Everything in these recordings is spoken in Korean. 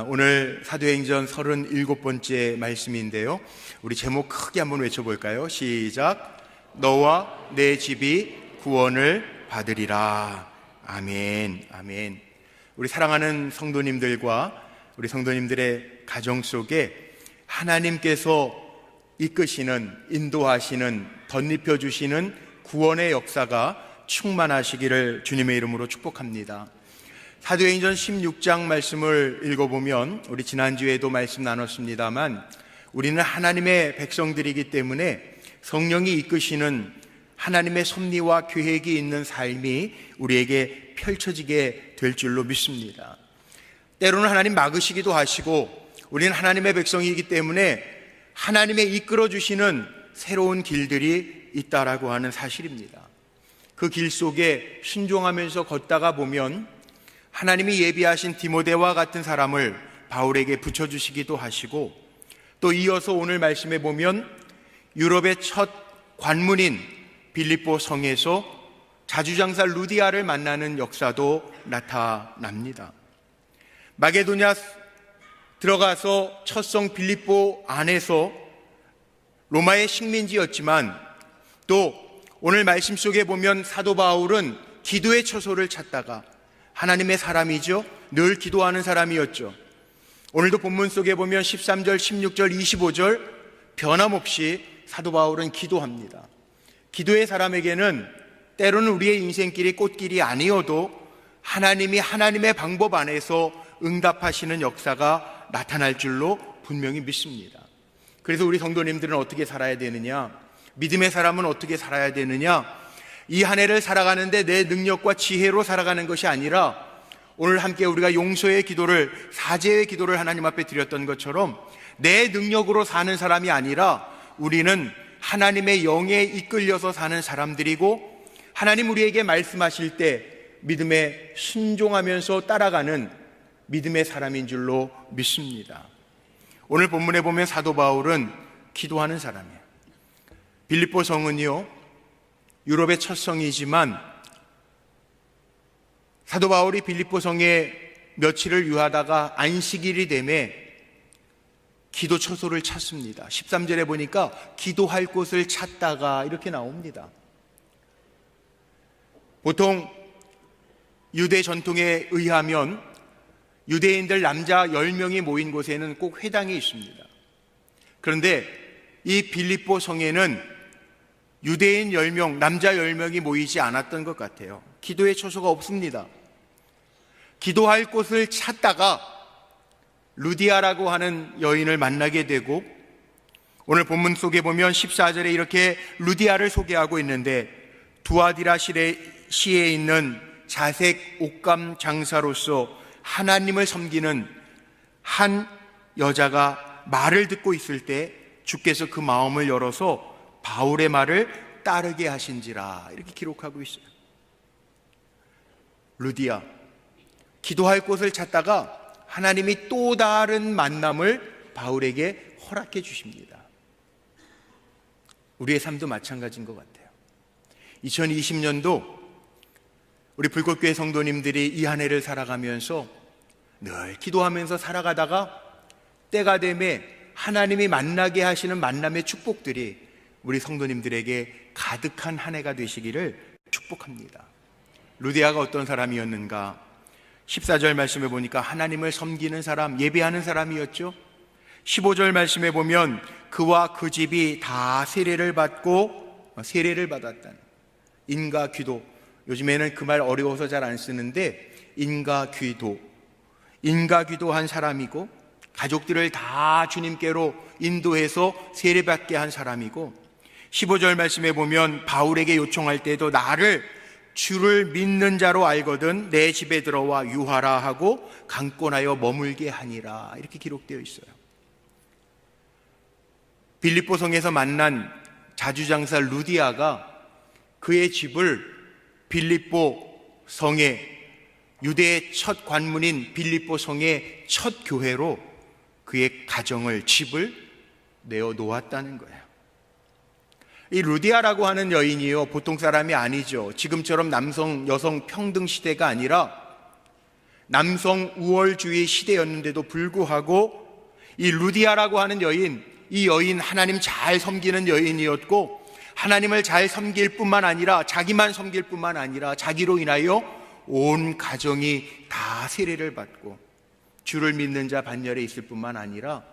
오늘 사도행전 37번째 말씀인데요. 우리 제목 크게 한번 외쳐볼까요? 시작. 너와 내 집이 구원을 받으리라. 아멘, 아멘. 우리 사랑하는 성도님들과 우리 성도님들의 가정 속에 하나님께서 이끄시는, 인도하시는, 덧입혀 주시는 구원의 역사가 충만하시기를 주님의 이름으로 축복합니다. 사도행전 16장 말씀을 읽어보면 우리 지난주에도 말씀 나눴습니다만 우리는 하나님의 백성들이기 때문에 성령이 이끄시는 하나님의 섭리와 계획이 있는 삶이 우리에게 펼쳐지게 될 줄로 믿습니다. 때로는 하나님 막으시기도 하시고 우리는 하나님의 백성이기 때문에 하나님의 이끌어 주시는 새로운 길들이 있다라고 하는 사실입니다. 그 길 속에 순종하면서 걷다가 보면 하나님이 예비하신 디모데와 같은 사람을 바울에게 붙여주시기도 하시고, 또 이어서 오늘 말씀에 보면 유럽의 첫 관문인 빌립보 성에서 자주장사 루디아를 만나는 역사도 나타납니다. 마게도냐 들어가서 첫 성 빌립보 안에서 로마의 식민지였지만, 또 오늘 말씀 속에 보면 사도 바울은 기도의 처소를 찾다가 하나님의 사람이죠. 늘 기도하는 사람이었죠. 오늘도 본문 속에 보면 13절, 16절, 25절 변함없이 사도 바울은 기도합니다. 기도의 사람에게는 때로는 우리의 인생길이 꽃길이 아니어도 하나님이 하나님의 방법 안에서 응답하시는 역사가 나타날 줄로 분명히 믿습니다. 그래서 우리 성도님들은 어떻게 살아야 되느냐? 믿음의 사람은 어떻게 살아야 되느냐? 이 한 해를 살아가는데 내 능력과 지혜로 살아가는 것이 아니라 오늘 함께 우리가 용서의 기도를, 사죄의 기도를 하나님 앞에 드렸던 것처럼 내 능력으로 사는 사람이 아니라 우리는 하나님의 영에 이끌려서 사는 사람들이고, 하나님 우리에게 말씀하실 때 믿음에 순종하면서 따라가는 믿음의 사람인 줄로 믿습니다. 오늘 본문에 보면 사도 바울은 기도하는 사람이에요. 빌립보 성은요, 유럽의 첫 성이지만 사도 바울이 빌립보 성에 며칠을 유하다가 안식일이 되매 기도 처소를 찾습니다. 13절에 보니까 기도할 곳을 찾다가 이렇게 나옵니다. 보통 유대 전통에 의하면 유대인들 남자 10명이 모인 곳에는 꼭 회당이 있습니다. 그런데 이 빌립보 성에는 유대인 10명, 남자 10명이 모이지 않았던 것 같아요. 기도의 처소가 없습니다. 기도할 곳을 찾다가 루디아라고 하는 여인을 만나게 되고, 오늘 본문 속에 보면 14절에 이렇게 루디아를 소개하고 있는데, 두아디라 시에 있는 자색 옷감 장사로서 하나님을 섬기는 한 여자가 말을 듣고 있을 때 주께서 그 마음을 열어서 바울의 말을 따르게 하신지라, 이렇게 기록하고 있어요. 루디아, 기도할 곳을 찾다가 하나님이 또 다른 만남을 바울에게 허락해 주십니다. 우리의 삶도 마찬가지인 것 같아요. 2020년도 우리 불꽃교회 성도님들이 이 한 해를 살아가면서 늘 기도하면서 살아가다가 때가 되매 하나님이 만나게 하시는 만남의 축복들이 우리 성도님들에게 가득한 한 해가 되시기를 축복합니다. 루디아가 어떤 사람이었는가? 14절 말씀에 보니까 하나님을 섬기는 사람, 예배하는 사람이었죠. 15절 말씀에 보면 그와 그 집이 다 세례를 받았다는 인가귀도. 요즘에는 그 말 어려워서 잘 안 쓰는데 인가귀도한 사람이고, 가족들을 다 주님께로 인도해서 세례받게 한 사람이고, 15절 말씀에 보면 바울에게 요청할 때도 나를 주를 믿는 자로 알거든 내 집에 들어와 유하라 하고 강권하여 머물게 하니라, 이렇게 기록되어 있어요. 빌립보 성에서 만난 자주장사 루디아가 그의 집을 빌립보 성의, 유대의 첫 관문인 빌립보 성의 첫 교회로 그의 가정을, 집을 내어 놓았다는 거예요. 이 루디아라고 하는 여인이요, 보통 사람이 아니죠. 지금처럼 남성, 여성 평등 시대가 아니라 남성 우월주의 시대였는데도 불구하고 이 루디아라고 하는 여인, 이 여인 하나님 잘 섬기는 여인이었고, 하나님을 잘 섬길 뿐만 아니라 자기만 섬길 뿐만 아니라 자기로 인하여 온 가정이 다 세례를 받고 주를 믿는 자 반열에 있을 뿐만 아니라,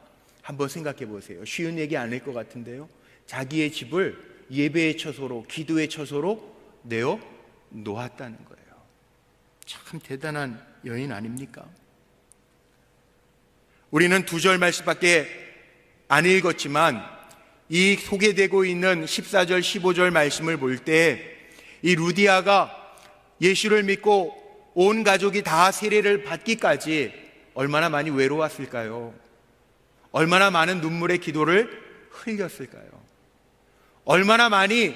한번 생각해 보세요. 쉬운 얘기 아닐 것 같은데요, 자기의 집을 예배의 처소로, 기도의 처소로 내어 놓았다는 거예요. 참 대단한 여인 아닙니까? 우리는 2절 말씀밖에 안 읽었지만 이 소개되고 있는 14절 15절 말씀을 볼 때 이 루디아가 예수를 믿고 온 가족이 다 세례를 받기까지 얼마나 많이 외로웠을까요? 얼마나 많은 눈물의 기도를 흘렸을까요? 얼마나 많이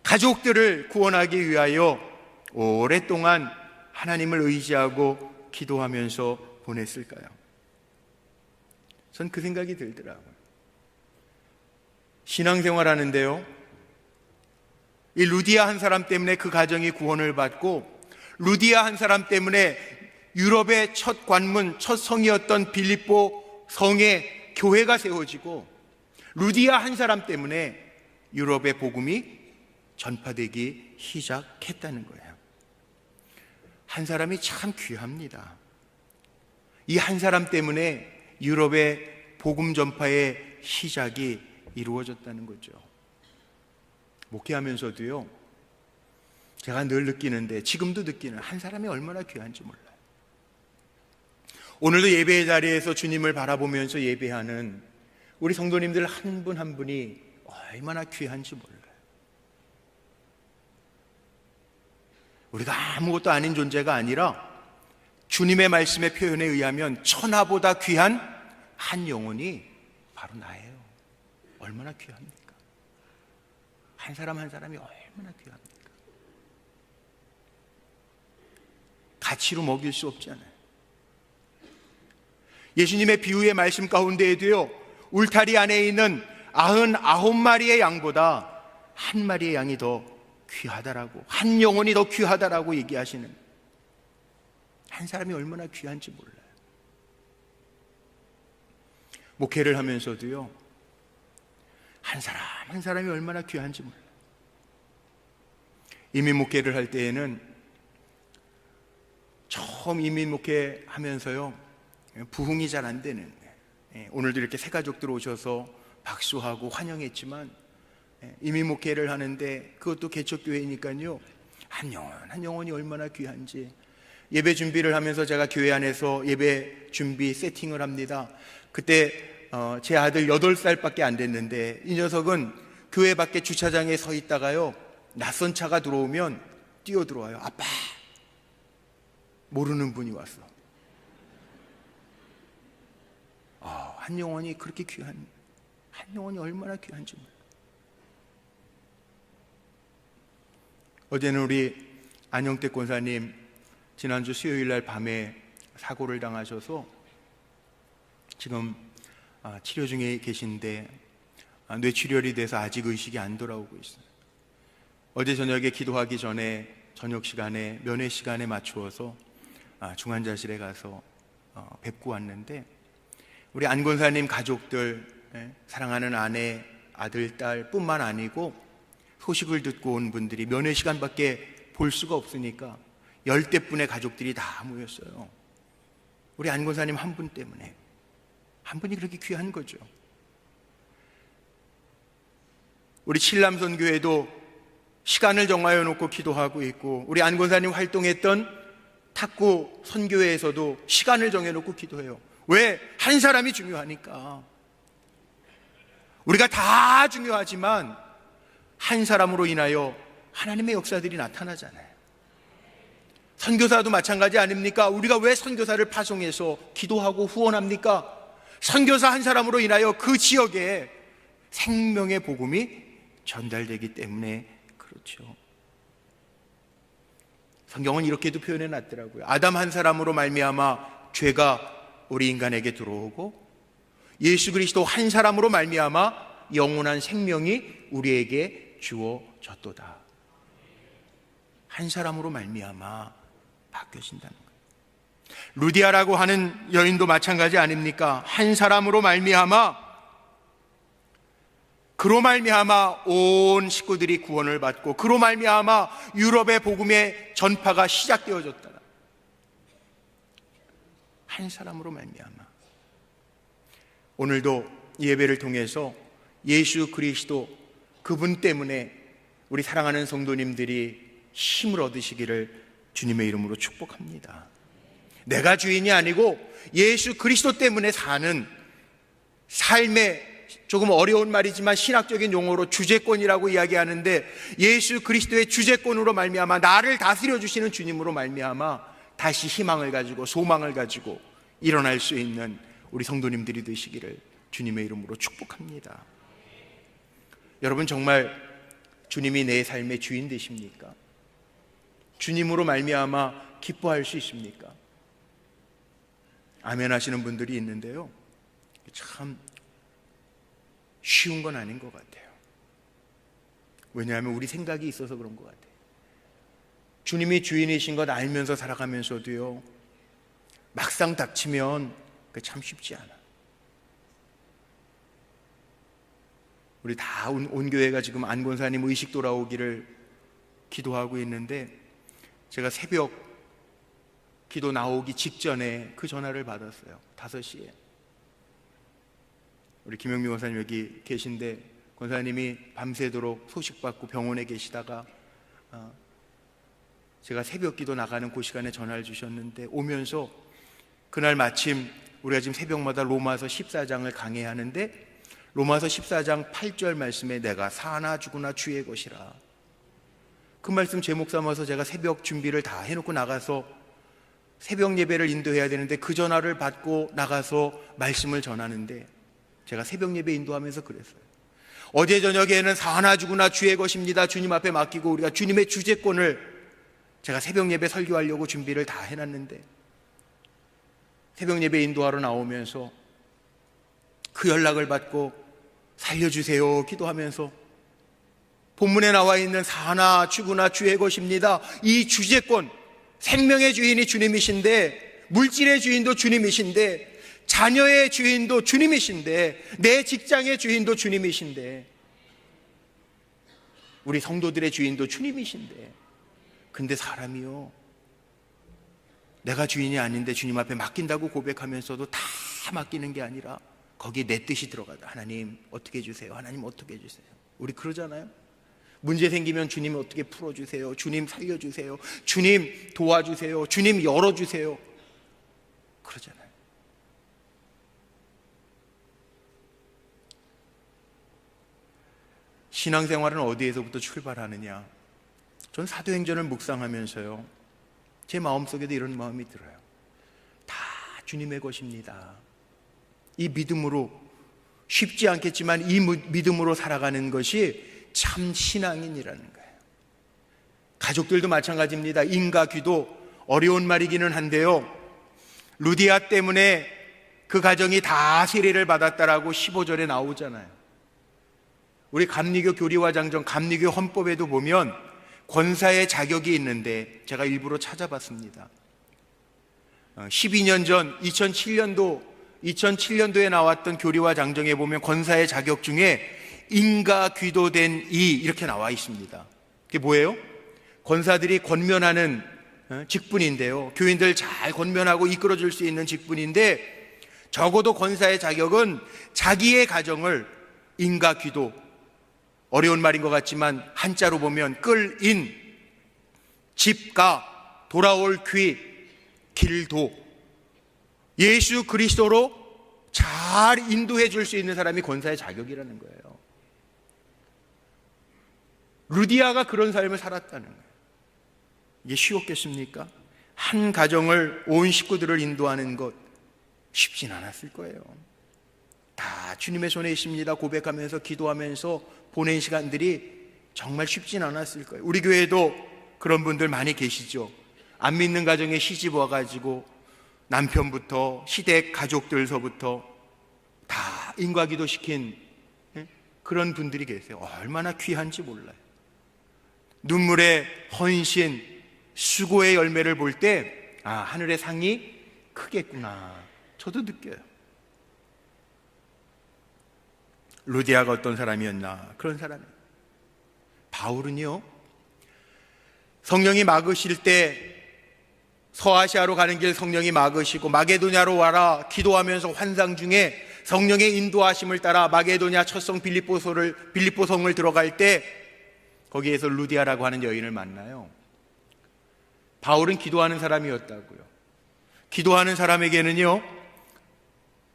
가족들을 구원하기 위하여 오랫동안 하나님을 의지하고 기도하면서 보냈을까요? 전 그 생각이 들더라고요. 신앙생활 하는데요, 이 루디아 한 사람 때문에 그 가정이 구원을 받고, 루디아 한 사람 때문에 유럽의 첫 관문, 첫 성이었던 빌립보 성에 교회가 세워지고, 루디아 한 사람 때문에 유럽의 복음이 전파되기 시작했다는 거예요. 한 사람이 참 귀합니다. 이 한 사람 때문에 유럽의 복음 전파의 시작이 이루어졌다는 거죠. 목회하면서도요, 제가 늘 느끼는데, 지금도 느끼는, 한 사람이 얼마나 귀한지 몰라요. 오늘도 예배의 자리에서 주님을 바라보면서 예배하는 우리 성도님들 한 분 한 분이 얼마나 귀한지 몰라요. 우리가 아무것도 아닌 존재가 아니라 주님의 말씀의 표현에 의하면 천하보다 귀한 한 영혼이 바로 나예요. 얼마나 귀합니까? 한 사람 한 사람이 얼마나 귀합니까? 가치로 먹일 수 없잖아요. 예수님의 비유의 말씀 가운데에도요, 울타리 안에 있는 99마리의 양보다 한 마리의 양이 더 귀하다라고, 한 영혼이 더 귀하다라고 얘기하시는, 한 사람이 얼마나 귀한지 몰라요. 목회를 하면서도요, 한 사람 한 사람이 얼마나 귀한지 몰라요. 이민 목회를 할 때에는, 처음 이민 목회 하면서요, 부흥이 잘 안 되는, 오늘도 이렇게 새 가족들 오셔서 박수하고 환영했지만, 이민 목회를 하는데, 그것도 개척교회니까요, 한 영혼이 얼마나 귀한지. 예배 준비를 하면서 제가 교회 안에서 예배 준비 세팅을 합니다. 그때 제 아들 8살밖에 안 됐는데, 이 녀석은 교회 밖에 주차장에 서 있다가요, 낯선 차가 들어오면 뛰어 들어와요. 아빠! 모르는 분이 왔어. 한 영혼이 그렇게 귀한, 한 영혼이 얼마나 귀한지 몰라요. 어제는 우리 안영택 권사님 지난주 수요일 날 밤에 사고를 당하셔서 지금 치료 중에 계신데, 뇌출혈이 돼서 아직 의식이 안 돌아오고 있어요. 어제 저녁에 기도하기 전에 저녁 시간에, 면회 시간에 맞추어서 중환자실에 가서 뵙고 왔는데, 우리 안 권사님 가족들, 사랑하는 아내, 아들, 딸 뿐만 아니고 소식을 듣고 온 분들이 면회 시간밖에 볼 수가 없으니까 10대분의 가족들이 다 모였어요. 우리 안 권사님 한 분 때문에. 한 분이 그렇게 귀한 거죠. 우리 칠남선교회도 시간을 정하여 놓고 기도하고 있고, 우리 안 권사님 활동했던 탁구 선교회에서도 시간을 정해놓고 기도해요. 왜? 한 사람이 중요하니까. 우리가 다 중요하지만 한 사람으로 인하여 하나님의 역사들이 나타나잖아요. 선교사도 마찬가지 아닙니까? 우리가 왜 선교사를 파송해서 기도하고 후원합니까? 선교사 한 사람으로 인하여 그 지역에 생명의 복음이 전달되기 때문에 그렇죠. 성경은 이렇게도 표현해 놨더라고요. 아담 한 사람으로 말미암아 죄가 우리 인간에게 들어오고, 예수 그리스도 한 사람으로 말미암아 영원한 생명이 우리에게 주어졌도다. 한 사람으로 말미암아 바뀌어진다는 거예요. 루디아라고 하는 여인도 마찬가지 아닙니까? 한 사람으로 말미암아, 그로 말미암아 온 식구들이 구원을 받고 그로 말미암아 유럽의 복음의 전파가 시작되어졌다. 한 사람으로 말미암아. 오늘도 예배를 통해서 예수 그리스도 그분 때문에 우리 사랑하는 성도님들이 힘을 얻으시기를 주님의 이름으로 축복합니다. 내가 주인이 아니고 예수 그리스도 때문에 사는 삶의, 조금 어려운 말이지만 신학적인 용어로 주제권이라고 이야기하는데, 예수 그리스도의 주제권으로 말미암아 나를 다스려 주시는 주님으로 말미암아 다시 희망을 가지고 소망을 가지고 일어날 수 있는 우리 성도님들이 되시기를 주님의 이름으로 축복합니다. 여러분, 정말 주님이 내 삶의 주인 되십니까? 주님으로 말미암아 기뻐할 수 있습니까? 아멘 하시는 분들이 있는데요, 참 쉬운 건 아닌 것 같아요. 왜냐하면 우리 생각이 있어서 그런 것 같아요. 주님이 주인이신 것 알면서 살아가면서도요, 막상 닥치면 그게 참 쉽지 않아. 우리 다 온 교회가 지금 안 권사님 의식 돌아오기를 기도하고 있는데, 제가 새벽 기도 나오기 직전에 그 전화를 받았어요. 5시에. 우리 김영미 권사님 여기 계신데, 권사님이 밤새도록 소식받고 병원에 계시다가 제가 새벽 기도 나가는 그 시간에 전화를 주셨는데, 오면서 그날 마침 우리가 지금 새벽마다 로마서 14장을 강해하는데, 로마서 14장 8절 말씀에 내가 사나 죽으나 주의 것이라, 그 말씀 제목 삼아서 제가 새벽 준비를 다 해놓고 나가서 새벽 예배를 인도해야 되는데, 그 전화를 받고 나가서 말씀을 전하는데, 제가 새벽 예배 인도하면서 그랬어요. 어제 저녁에는 사나 죽으나 주의 것입니다, 주님 앞에 맡기고 우리가 주님의 주제권을, 제가 새벽 예배 설교하려고 준비를 다 해놨는데, 새벽 예배 인도하러 나오면서 그 연락을 받고 살려주세요 기도하면서, 본문에 나와 있는 사나 죽으나 주의 것입니다, 이 주제권, 생명의 주인이 주님이신데, 물질의 주인도 주님이신데, 자녀의 주인도 주님이신데, 내 직장의 주인도 주님이신데, 우리 성도들의 주인도 주님이신데, 근데 사람이요, 내가 주인이 아닌데 주님 앞에 맡긴다고 고백하면서도 다 맡기는 게 아니라 거기에 내 뜻이 들어가다. 하나님 어떻게 해주세요, 하나님 어떻게 해주세요. 우리 그러잖아요. 문제 생기면 주님 어떻게 풀어주세요, 주님 살려주세요, 주님 도와주세요, 주님 열어주세요, 그러잖아요. 신앙생활은 어디에서부터 출발하느냐? 전 사도행전을 묵상하면서요, 제 마음속에도 이런 마음이 들어요. 다 주님의 것입니다. 이 믿음으로, 쉽지 않겠지만 이 믿음으로 살아가는 것이 참 신앙인이라는 거예요. 가족들도 마찬가지입니다. 인과 귀도 어려운 말이기는 한데요, 루디아 때문에 그 가정이 다 세례를 받았다라고 15절에 나오잖아요. 우리 감리교 교리와 장정, 감리교 헌법에도 보면 권사의 자격이 있는데, 제가 일부러 찾아봤습니다. 12년 전 2007년도에 나왔던 교리와 장정에 보면 권사의 자격 중에 인과 귀도된 이, 이렇게 나와 있습니다. 그게 뭐예요? 권사들이 권면하는 직분인데요, 교인들 잘 권면하고 이끌어줄 수 있는 직분인데, 적어도 권사의 자격은 자기의 가정을 인과 귀도, 어려운 말인 것 같지만 한자로 보면 끌인, 집가, 돌아올 귀, 길도, 예수 그리스도로 잘 인도해 줄 수 있는 사람이 권사의 자격이라는 거예요. 루디아가 그런 삶을 살았다는 거예요. 이게 쉬웠겠습니까? 한 가정을, 온 식구들을 인도하는 것 쉽진 않았을 거예요. 다 주님의 손에 있습니다 고백하면서 기도하면서 보낸 시간들이 정말 쉽진 않았을 거예요. 우리 교회에도 그런 분들 많이 계시죠. 안 믿는 가정에 시집 와가지고 남편부터 시댁 가족들서부터 다 인과기도 시킨 그런 분들이 계세요. 얼마나 귀한지 몰라요. 눈물의 헌신, 수고의 열매를 볼 때 하늘의 상이 크겠구나, 저도 느껴요. 루디아가 어떤 사람이었나? 그런 사람이에요. 바울은요, 성령이 막으실 때 서아시아로 가는 길 성령이 막으시고 마게도냐로 와라 기도하면서 환상 중에 성령의 인도하심을 따라 마게도냐 첫성 빌립보성을 들어갈 때 거기에서 루디아라고 하는 여인을 만나요. 바울은 기도하는 사람이었다고요. 기도하는 사람에게는요,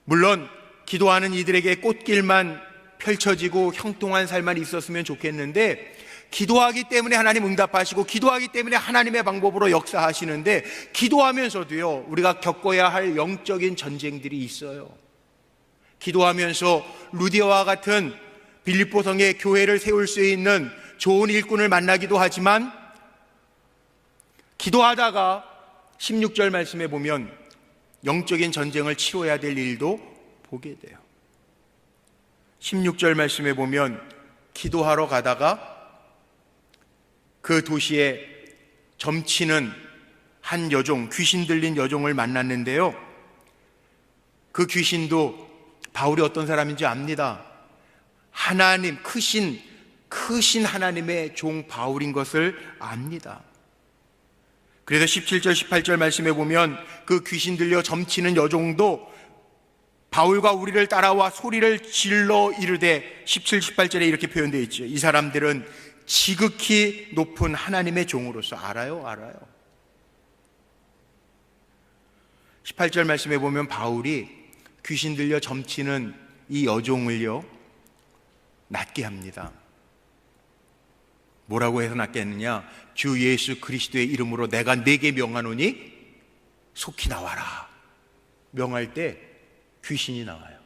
물론 기도하는 이들에게 꽃길만 펼쳐지고 형통한 삶만 있었으면 좋겠는데, 기도하기 때문에 하나님 응답하시고 기도하기 때문에 하나님의 방법으로 역사하시는데, 기도하면서도요 우리가 겪어야 할 영적인 전쟁들이 있어요. 기도하면서 루디아와 같은 빌립보성의 교회를 세울 수 있는 좋은 일꾼을 만나기도 하지만, 기도하다가 16절 말씀에 보면 영적인 전쟁을 치러야 될 일도 보게 돼요. 16절 말씀에 보면 기도하러 가다가 그 도시에 점치는 한 여종, 귀신 들린 여종을 만났는데요, 그 귀신도 바울이 어떤 사람인지 압니다. 하나님, 크신 하나님의 종 바울인 것을 압니다. 그래서 17절 18절 말씀에 보면 그 귀신 들려 점치는 여종도 바울과 우리를 따라와 소리를 질러 이르되, 17, 18절에 이렇게 표현되어 있죠. 이 사람들은 지극히 높은 하나님의 종으로서 알아요. 18절 말씀에 보면 바울이 귀신 들려 점치는 이 여종을요 낫게 합니다. 뭐라고 해서 낫게 했느냐? 주 예수 그리스도의 이름으로 내가 네게 명하노니 속히 나와라. 명할 때 귀신이 나와요.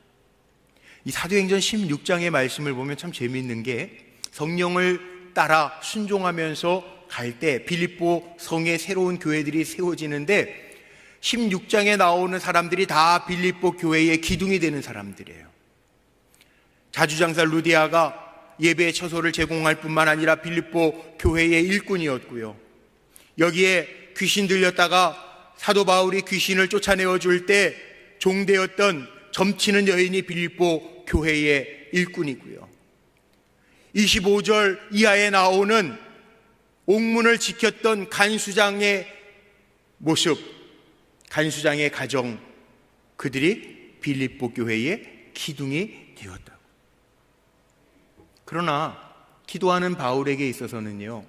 이 사도행전 16장의 말씀을 보면 참 재미있는 게, 성령을 따라 순종하면서 갈 때 빌립보 성에 새로운 교회들이 세워지는데, 16장에 나오는 사람들이 다 빌립보 교회의 기둥이 되는 사람들이에요. 자주장사 루디아가 예배의 처소를 제공할 뿐만 아니라 빌립보 교회의 일꾼이었고요, 여기에 귀신 들렸다가 사도 바울이 귀신을 쫓아내어 줄 때 종되었던 점치는 여인이 빌립보 교회의 일꾼이고요, 25절 이하에 나오는 옥문을 지켰던 간수장의 모습, 간수장의 가정, 그들이 빌립보 교회의 기둥이 되었다고. 그러나 기도하는 바울에게 있어서는요,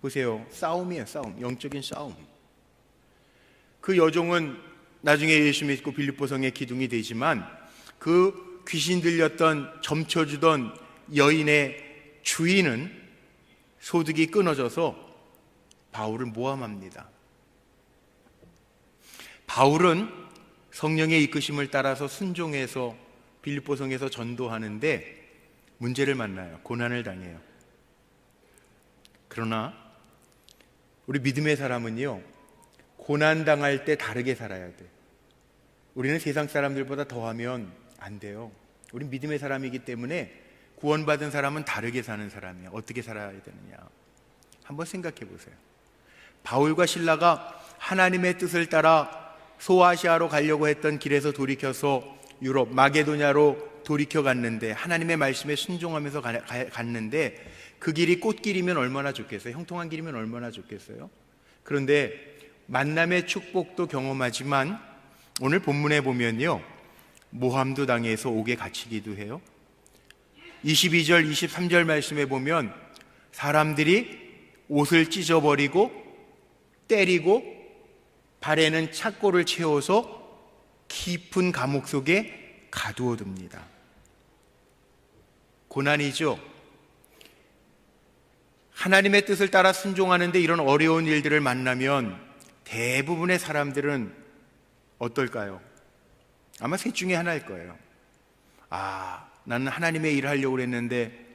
보세요, 싸움이에요. 싸움, 영적인 싸움. 그 여종은 나중에 예수 믿고 빌립보성의 기둥이 되지만, 그 귀신 들렸던 점쳐주던 여인의 주인은 소득이 끊어져서 바울을 모함합니다. 바울은 성령의 이끄심을 따라서 순종해서 빌립보성에서 전도하는데 문제를 만나요. 고난을 당해요. 그러나 우리 믿음의 사람은요, 고난당할 때 다르게 살아야 돼. 우리는 세상 사람들보다 더하면 안 돼요. 우리 믿음의 사람이기 때문에 구원받은 사람은 다르게 사는 사람이야. 어떻게 살아야 되느냐, 한번 생각해 보세요. 바울과 실라가 하나님의 뜻을 따라 소아시아로 가려고 했던 길에서 돌이켜서 유럽 마게도냐로 돌이켜 갔는데, 하나님의 말씀에 순종하면서 갔는데, 그 길이 꽃길이면 얼마나 좋겠어요? 형통한 길이면 얼마나 좋겠어요? 그런데 만남의 축복도 경험하지만 오늘 본문에 보면요, 모함도 당해서 옥에 갇히기도 해요. 22절 23절 말씀에 보면 사람들이 옷을 찢어버리고 때리고 발에는 착고를 채워서 깊은 감옥 속에 가두어둡니다. 고난이죠. 하나님의 뜻을 따라 순종하는데 이런 어려운 일들을 만나면 대부분의 사람들은 어떨까요? 아마 셋 중에 하나일 거예요. 나는 하나님의 일을 하려고 그랬는데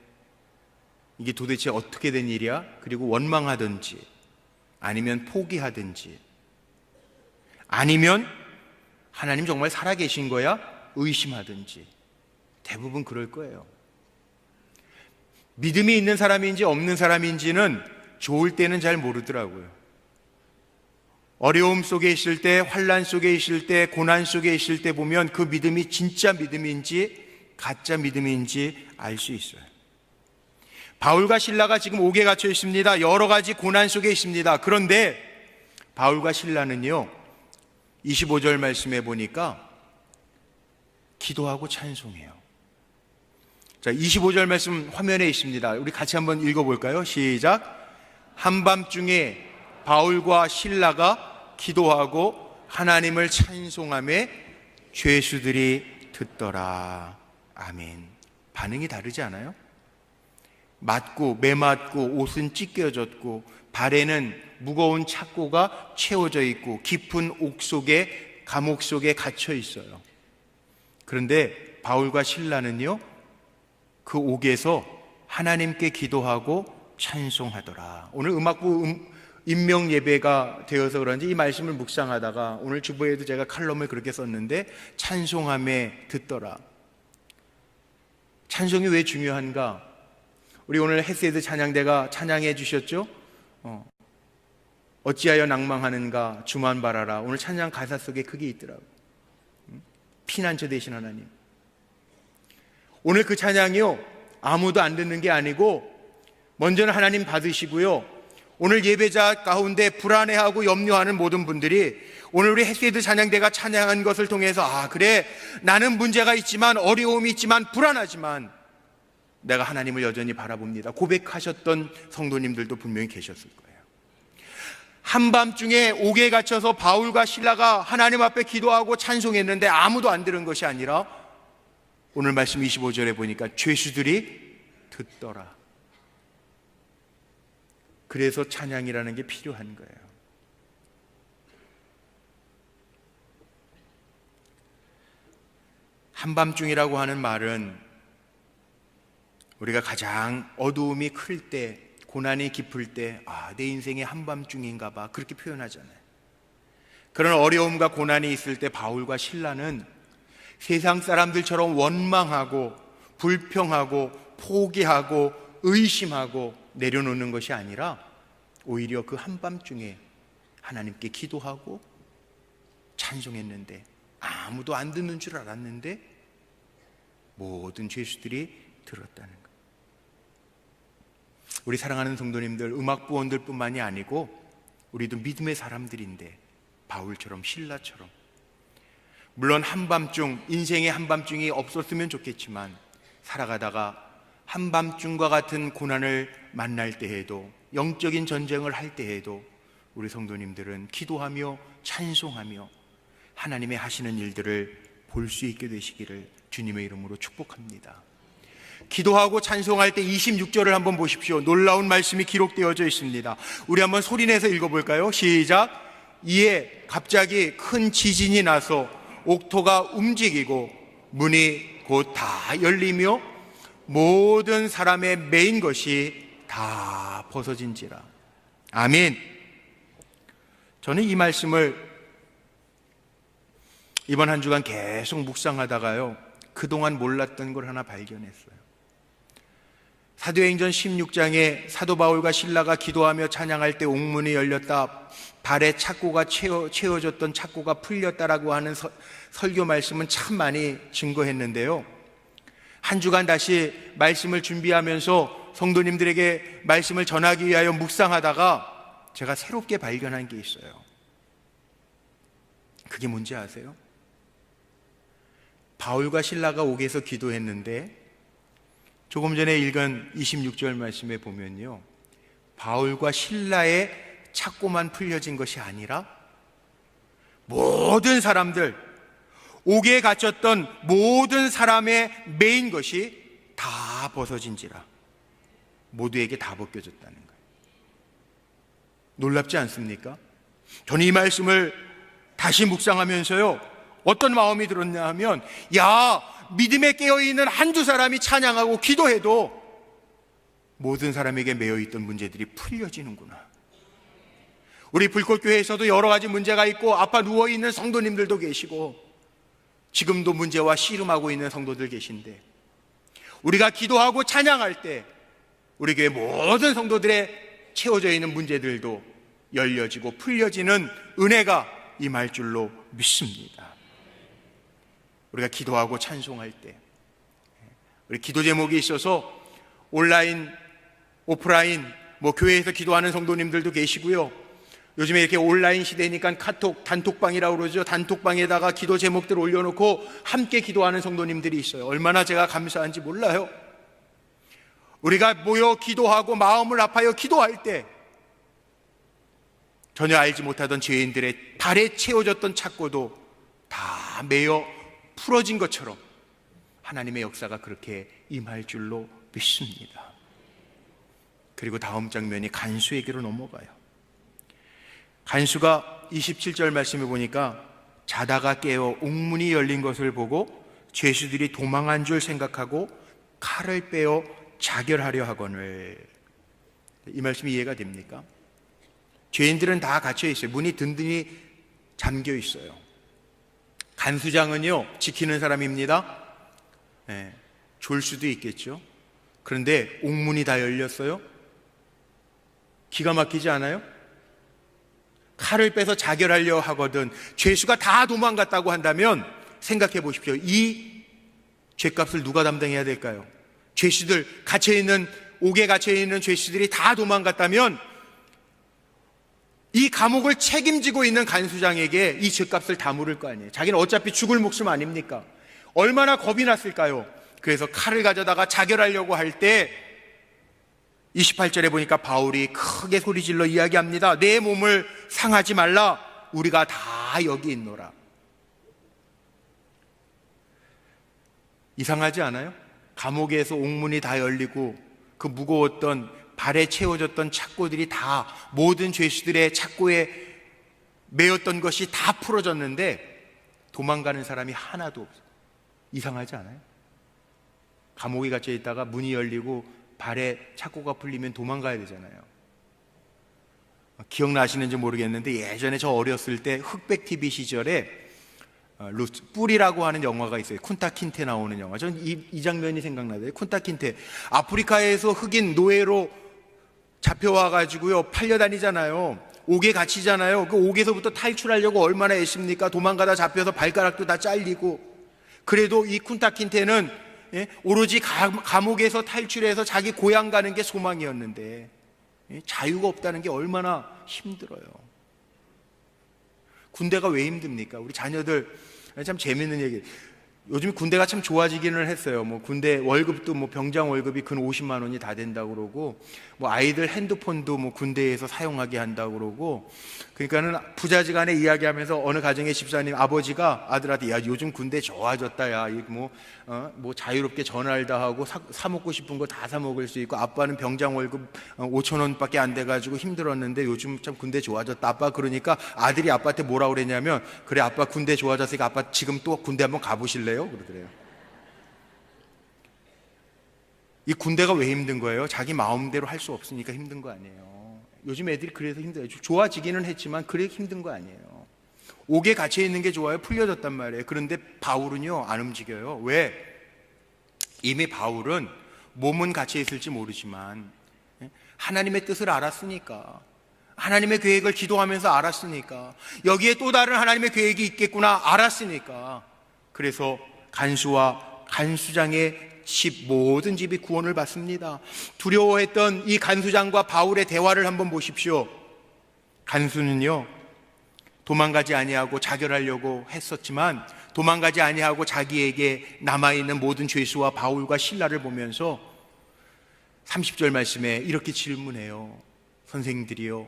이게 도대체 어떻게 된 일이야? 그리고 원망하든지, 아니면 포기하든지, 아니면 하나님 정말 살아계신 거야? 의심하든지. 대부분 그럴 거예요. 믿음이 있는 사람인지 없는 사람인지는 좋을 때는 잘 모르더라고요. 어려움 속에 있을 때, 환난 속에 있을 때, 고난 속에 있을 때 보면 그 믿음이 진짜 믿음인지 가짜 믿음인지 알 수 있어요. 바울과 실라가 지금 옥에 갇혀 있습니다. 여러 가지 고난 속에 있습니다. 그런데 바울과 실라는요, 25절 말씀에 보니까 기도하고 찬송해요. 자, 25절 말씀 화면에 있습니다. 우리 같이 한번 읽어볼까요? 시작. 한밤중에 바울과 실라가 기도하고 하나님을 찬송하며 죄수들이 듣더라. 아멘. 반응이 다르지 않아요? 맞고 매맞고 옷은 찢겨졌고 발에는 무거운 착고가 채워져 있고 깊은 옥 속에, 감옥 속에 갇혀 있어요. 그런데 바울과 실라는요, 그 옥에서 하나님께 기도하고 찬송하더라. 오늘 음악부 임명 예배가 되어서 그런지 이 말씀을 묵상하다가 오늘 주보에도 제가 칼럼을 그렇게 썼는데, 찬송함에 듣더라. 찬송이 왜 중요한가? 우리 오늘 헤세드 찬양대가 찬양해 주셨죠? 어찌하여 낭망하는가 주만 바라라. 오늘 찬양 가사 속에 그게 있더라고요. 피난처 되신 하나님. 오늘 그 찬양이요, 아무도 안 듣는 게 아니고 먼저는 하나님 받으시고요, 오늘 예배자 가운데 불안해하고 염려하는 모든 분들이 오늘 우리 헤세드 찬양대가 찬양한 것을 통해서, 아 그래, 나는 문제가 있지만, 어려움이 있지만, 불안하지만 내가 하나님을 여전히 바라봅니다, 고백하셨던 성도님들도 분명히 계셨을 거예요. 한밤중에 옥에 갇혀서 바울과 실라가 하나님 앞에 기도하고 찬송했는데 아무도 안 들은 것이 아니라 오늘 말씀 25절에 보니까 죄수들이 듣더라. 그래서 찬양이라는 게 필요한 거예요. 한밤중이라고 하는 말은 우리가 가장 어두움이 클 때, 고난이 깊을 때, 아, 내 인생의 한밤중인가 봐, 그렇게 표현하잖아요. 그런 어려움과 고난이 있을 때 바울과 실라는 세상 사람들처럼 원망하고 불평하고 포기하고 의심하고 내려놓는 것이 아니라 오히려 그 한밤중에 하나님께 기도하고 찬송했는데, 아무도 안 듣는 줄 알았는데 모든 죄수들이 들었다는 거예요. 우리 사랑하는 성도님들, 음악부원들 뿐만이 아니고 우리도 믿음의 사람들인데 바울처럼 실라처럼, 물론 한밤중, 인생의 한밤중이 없었으면 좋겠지만 살아가다가 한밤중과 같은 고난을 만날 때에도, 영적인 전쟁을 할 때에도 우리 성도님들은 기도하며 찬송하며 하나님의 하시는 일들을 볼 수 있게 되시기를 주님의 이름으로 축복합니다. 기도하고 찬송할 때 26절을 한번 보십시오. 놀라운 말씀이 기록되어져 있습니다. 우리 한번 소리내서 읽어볼까요? 시작. 이에 갑자기 큰 지진이 나서 옥토가 움직이고 문이 곧 다 열리며 모든 사람의 매인 것이 다 벗어진지라. 아멘. 저는 이 말씀을 이번 한 주간 계속 묵상하다가요, 그동안 몰랐던 걸 하나 발견했어요. 사도행전 16장에 사도 바울과 실라가 기도하며 찬양할 때 옥문이 열렸다, 발에 착고가 채워졌던 착고가 풀렸다라고 하는 설교 말씀은 참 많이 증거했는데요, 한 주간 다시 말씀을 준비하면서 성도님들에게 말씀을 전하기 위하여 묵상하다가 제가 새롭게 발견한 게 있어요. 그게 뭔지 아세요? 바울과 실라가 옥에서 기도했는데 조금 전에 읽은 26절 말씀에 보면요, 바울과 실라의 착고만 풀려진 것이 아니라 모든 사람들, 옥에 갇혔던 모든 사람의 매인 것이 다 벗어진지라. 모두에게 다 벗겨졌다는 거예요. 놀랍지 않습니까? 저는 이 말씀을 다시 묵상하면서요, 어떤 마음이 들었냐 하면, 야, 믿음에 깨어있는 한두 사람이 찬양하고 기도해도 모든 사람에게 매여있던 문제들이 풀려지는구나. 우리 불꽃교회에서도 여러 가지 문제가 있고 아파 누워있는 성도님들도 계시고 지금도 문제와 씨름하고 있는 성도들 계신데, 우리가 기도하고 찬양할 때 우리 교회 모든 성도들의 채워져 있는 문제들도 열려지고 풀려지는 은혜가 임할 줄로 믿습니다. 우리가 기도하고 찬송할 때 우리 기도 제목이 있어서 온라인, 오프라인, 교회에서 기도하는 성도님들도 계시고요. 요즘에 이렇게 온라인 시대니까 카톡, 단톡방이라고 그러죠. 단톡방에다가 기도 제목들 올려놓고 함께 기도하는 성도님들이 있어요. 얼마나 제가 감사한지 몰라요. 우리가 모여 기도하고 마음을 아파요 기도할 때 전혀 알지 못하던 죄인들의 발에 채워졌던 착고도 다 메어 풀어진 것처럼 하나님의 역사가 그렇게 임할 줄로 믿습니다. 그리고 다음 장면이 간수에게로 넘어가요. 간수가 27절 말씀을 보니까 자다가 깨어 옥문이 열린 것을 보고 죄수들이 도망한 줄 생각하고 칼을 빼어 자결하려 하거늘. 이 말씀이 이해가 됩니까? 죄인들은 다 갇혀 있어요. 문이 든든히 잠겨 있어요. 간수장은요, 지키는 사람입니다. 졸 수도 있겠죠. 그런데 옥문이 다 열렸어요. 기가 막히지 않아요? 칼을 빼서 자결하려 하거든 죄수가 다 도망갔다고 한다면 생각해 보십시오. 이 죄값을 누가 담당해야 될까요? 죄수들, 옥에 갇혀있는 죄수들이 다 도망갔다면 이 감옥을 책임지고 있는 간수장에게 이 죄값을 다 물을 거 아니에요. 자기는 어차피 죽을 목숨 아닙니까? 얼마나 겁이 났을까요? 그래서 칼을 가져다가 자결하려고 할 때 28절에 보니까 바울이 크게 소리질러 이야기합니다. 내 몸을 상하지 말라. 우리가 다 여기 있노라. 이상하지 않아요? 감옥에서 옥문이 다 열리고 그 무거웠던 발에 채워졌던 착고들이 다 모든 죄수들의 착고에 매였던 것이 다 풀어졌는데 도망가는 사람이 하나도 없어요. 이상하지 않아요? 감옥에 갇혀 있다가 문이 열리고 발에 착고가 풀리면 도망가야 되잖아요. 기억나시는지 모르겠는데 예전에 저 어렸을 때 흑백 TV 시절에 뿔이라고 하는 영화가 있어요. 쿤타 킨테 나오는 영화. 저는 이 장면이 생각나요. 쿤타 킨테 아프리카에서 흑인 노예로 잡혀와가지고요 팔려다니잖아요. 옥에 갇히잖아요. 그 옥에서부터 탈출하려고 얼마나 애씁니까? 도망가다 잡혀서 발가락도 다 잘리고. 그래도 이 쿤타 킨테는 오로지 감옥에서 탈출해서 자기 고향 가는 게 소망이었는데 자유가 없다는 게 얼마나 힘들어요. 군대가 왜 힘듭니까? 우리 자녀들 참 재밌는 얘기. 요즘 군대가 참 좋아지기는 했어요. 군대 월급도 병장 월급이 근 50만 원이 다 된다고 그러고, 아이들 핸드폰도 군대에서 사용하게 한다고 그러고, 그러니까는 부자지간에 이야기하면서 어느 가정의 집사님 아버지가 아들한테 야 요즘 군대 좋아졌다, 야 자유롭게 전화를 다 하고 사 먹고 싶은 거 다 사 먹을 수 있고, 아빠는 병장 월급 5천 원밖에 안 돼가지고 힘들었는데 요즘 참 군대 좋아졌다 아빠. 그러니까 아들이 아빠한테 뭐라 그랬냐면, 그래 아빠 군대 좋아졌으니까 아빠 지금 또 군대 한번 가보실래요? 그러더래요. 이 군대가 왜 힘든 거예요? 자기 마음대로 할 수 없으니까 힘든 거 아니에요. 요즘 애들이 그래서 힘들어요. 좋아지기는 했지만 그래 힘든 거 아니에요. 옥에 갇혀 있는 게 좋아요? 풀려졌단 말이에요. 그런데 바울은요 안 움직여요. 왜? 이미 바울은 몸은 갇혀 있을지 모르지만 하나님의 뜻을 알았으니까, 하나님의 계획을 기도하면서 알았으니까, 여기에 또 다른 하나님의 계획이 있겠구나 알았으니까, 그래서 간수와 간수장의 모든 집이 구원을 받습니다. 두려워했던 이 간수장과 바울의 대화를 한번 보십시오. 간수는요 도망가지 아니하고 자결하려고 했었지만 도망가지 아니하고 자기에게 남아있는 모든 죄수와 바울과 실라를 보면서 30절 말씀에 이렇게 질문해요. 선생님들이요,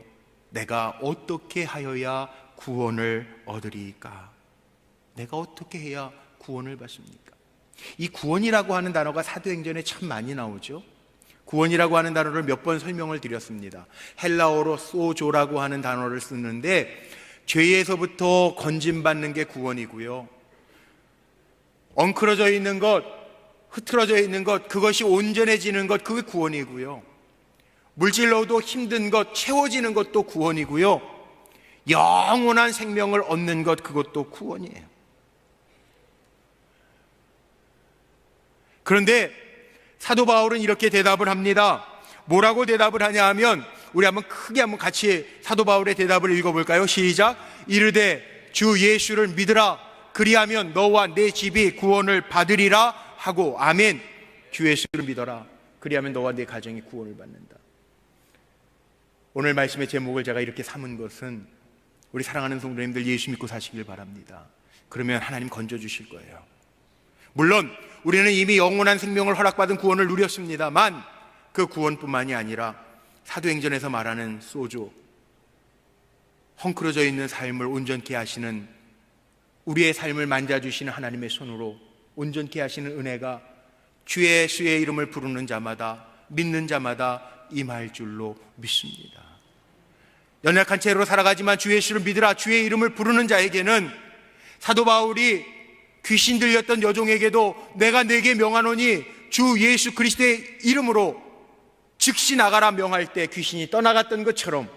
내가 어떻게 하여야 구원을 얻으리까? 내가 어떻게 해야 구원을 받습니까? 이 구원이라고 하는 단어가 사도행전에 참 많이 나오죠. 구원이라고 하는 단어를 몇 번 설명을 드렸습니다. 헬라어로 소조라고 하는 단어를 쓰는데 죄에서부터 건진받는 게 구원이고요, 엉클어져 있는 것, 흐트러져 있는 것, 그것이 온전해지는 것, 그게 구원이고요, 물질로도 힘든 것 채워지는 것도 구원이고요, 영원한 생명을 얻는 것, 그것도 구원이에요. 그런데 사도 바울은 이렇게 대답을 합니다. 뭐라고 대답을 하냐 하면 우리 한번 크게 한번 같이 사도 바울의 대답을 읽어볼까요? 시작. 이르되 주 예수를 믿으라. 그리하면 너와 내 집이 구원을 받으리라 하고. 아멘. 주 예수를 믿어라. 그리하면 너와 내 가정이 구원을 받는다. 오늘 말씀의 제목을 제가 이렇게 삼은 것은 우리 사랑하는 성도님들 예수 믿고 사시길 바랍니다. 그러면 하나님 건져주실 거예요. 물론 우리는 이미 영원한 생명을 허락받은 구원을 누렸습니다만 그 구원뿐만이 아니라 사도행전에서 말하는 소조, 헝클어져 있는 삶을 온전케 하시는, 우리의 삶을 만져주시는 하나님의 손으로 온전케 하시는 은혜가 주 예수의 이름을 부르는 자마다, 믿는 자마다 임할 줄로 믿습니다. 연약한 채로 살아가지만 주 예수를 믿으라, 주의 이름을 부르는 자에게는 사도 바울이 귀신 들렸던 여종에게도 내가 네게 명하노니 주 예수 그리스도의 이름으로 즉시 나가라 명할 때 귀신이 떠나갔던 것처럼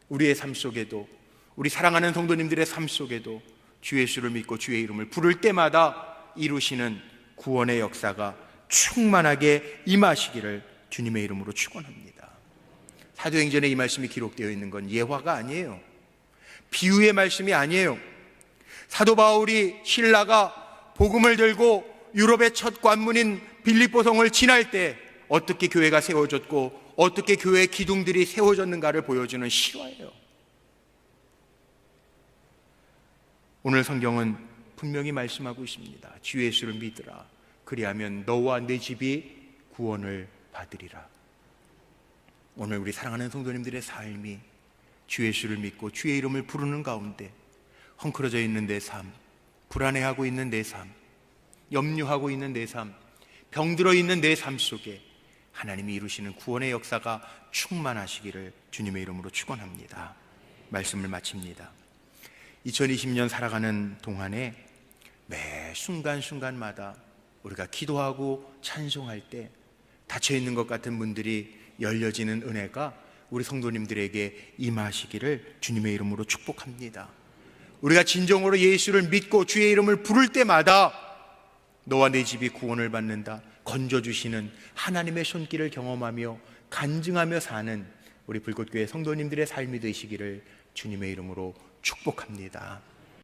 우리의 삶 속에도, 우리 사랑하는 성도님들의 삶 속에도 주 예수를 믿고 주의 이름을 부를 때마다 이루시는 구원의 역사가 충만하게 임하시기를 주님의 이름으로 축원합니다. 사도행전에 이 말씀이 기록되어 있는 건 예화가 아니에요. 비유의 말씀이 아니에요. 사도 바울이 신라가 복음을 들고 유럽의 첫 관문인 빌립보성을 지날 때 어떻게 교회가 세워졌고 어떻게 교회의 기둥들이 세워졌는가를 보여주는 실화예요. 오늘 성경은 분명히 말씀하고 있습니다. 주 예수를 믿으라. 그리하면 너와 내 집이 구원을 받으리라. 오늘 우리 사랑하는 성도님들의 삶이 주 예수를 믿고 주의 이름을 부르는 가운데 헝클어져 있는 내 삶, 불안해하고 있는 내 삶, 염려하고 있는 내 삶, 병들어 있는 내 삶 속에 하나님이 이루시는 구원의 역사가 충만하시기를 주님의 이름으로 축원합니다. 말씀을 마칩니다. 2020년 살아가는 동안에 매 순간순간마다 우리가 기도하고 찬송할 때 닫혀있는 것 같은 문들이 열려지는 은혜가 우리 성도님들에게 임하시기를 주님의 이름으로 축복합니다. 우리가 진정으로 예수를 믿고 주의 이름을 부를 때마다 너와 내 집이 구원을 받는다, 건져주시는 하나님의 손길을 경험하며 간증하며 사는 우리 불꽃교회 성도님들의 삶이 되시기를 주님의 이름으로 축복합니다.